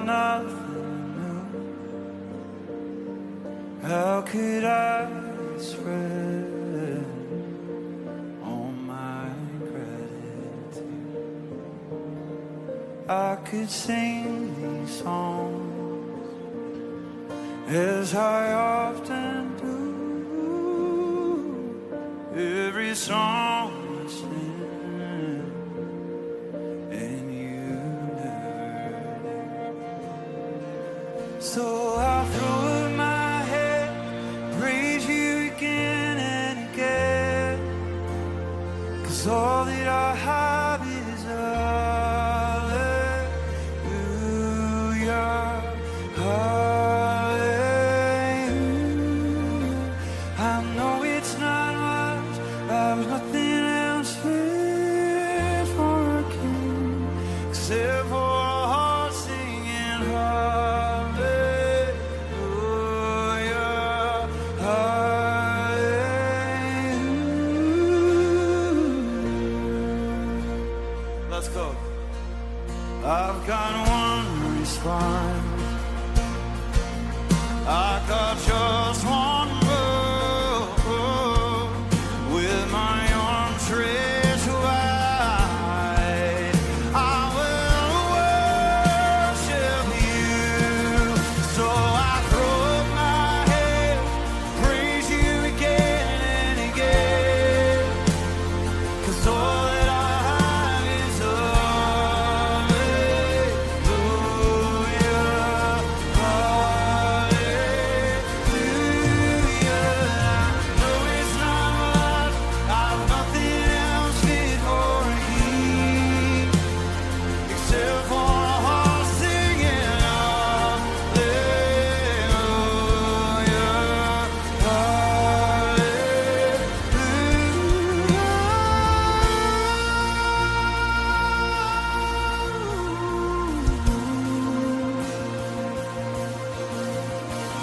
nothing new. How could I spread all my gratitude? I could sing these songs as I often do. Every song I sing, and you never do. So I throw up my head, praise you again and again, 'cause all that I have is hallelujah, hallelujah. I know it's not much, I've nothing else fit for a king, except for a heart singing hallelujah, hallelujah. Let's go. I've got one response, I got just one move, with my arms stretched wide, I will worship you. So I throw up my head, praise you again and again, 'cause all that I have is hallelujah, hallelujah. I know it's not much, I've nothing else fit for a king, except for a heart singing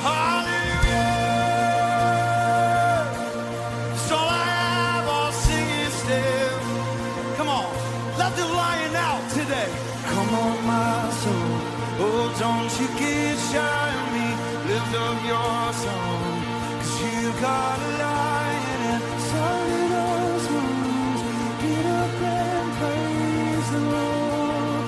hallelujah. It's all I have, I'll sing it still. Come on, let the lion out today. Come on, my soul, oh, don't you get shy of me. Lift up your song, 'cause you got a lion inside of those lungs. Get up and praise the Lord.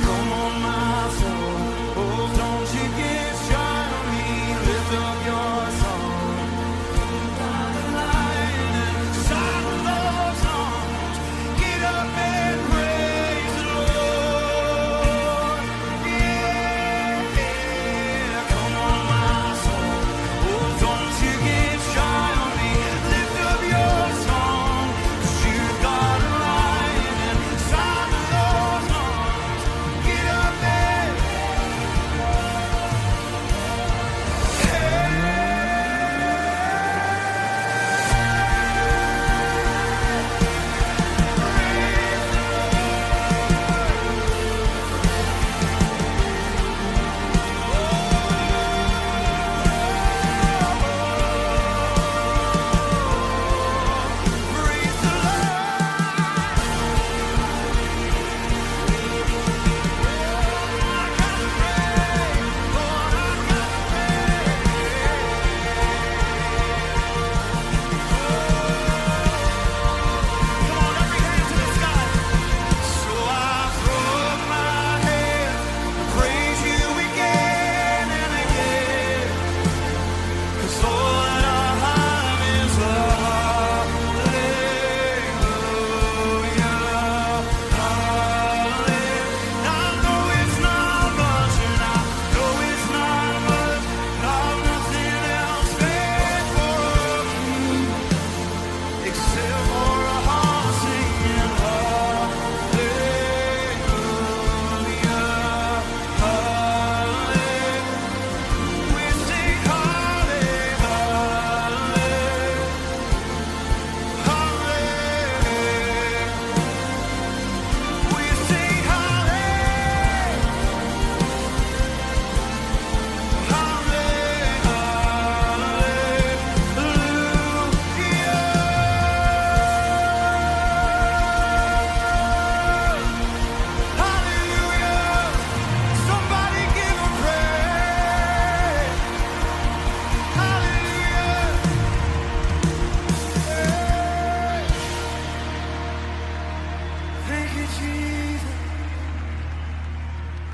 Come on, my soul, oh, don't you get shy of me. Lift up your song. Got a lion inside of those lungs. Get up and praise the Lord. Yeah, come on, my soul.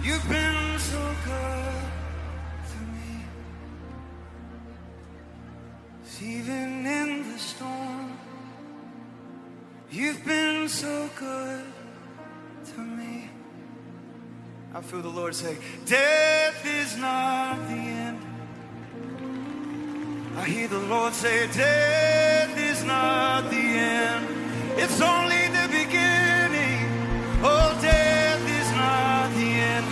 You've been so good to me. Even in the storm, you've been so good to me. I feel the Lord say, death is not the end. I hear the Lord say, death is not the end. It's only the beginning. Oh, death is not the end.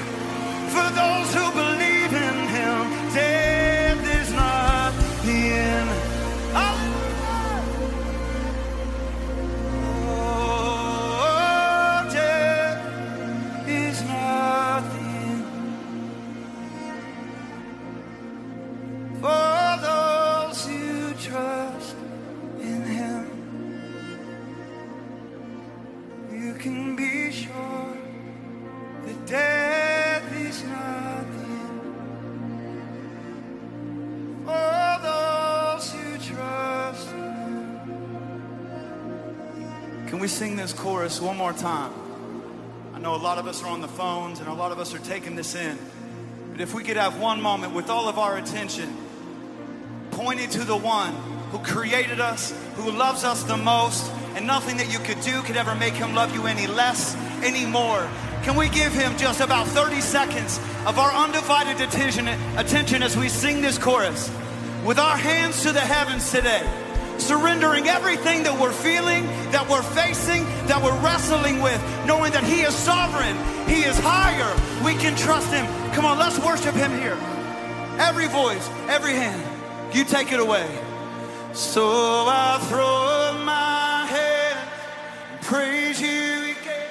For those who believe in Him, death is not the end. Oh, death is not the end. For those who trust in Him, you can be sure that death is not the end. For those who trust in Him. Can we sing this chorus one more time? I know a lot of us are on the phones and a lot of us are taking this in. But if we could have one moment with all of our attention pointing to the one who created us, who loves us the most, and nothing that you could do could ever make Him love you any less, any more. Can we give Him just about 30 seconds of our undivided attention as we sing this chorus with our hands to the heavens today, surrendering everything that we're feeling, that we're facing, that we're wrestling with, knowing that He is sovereign, He is higher, we can trust Him. Come on, let's worship Him here. Every voice, every hand, you take it away. So I throw up my head and praise You again.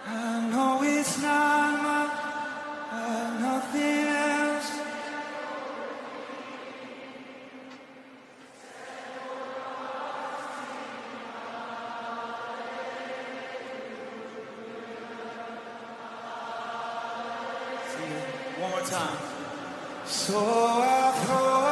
I know it's not much, nothing else. One more time. So I throw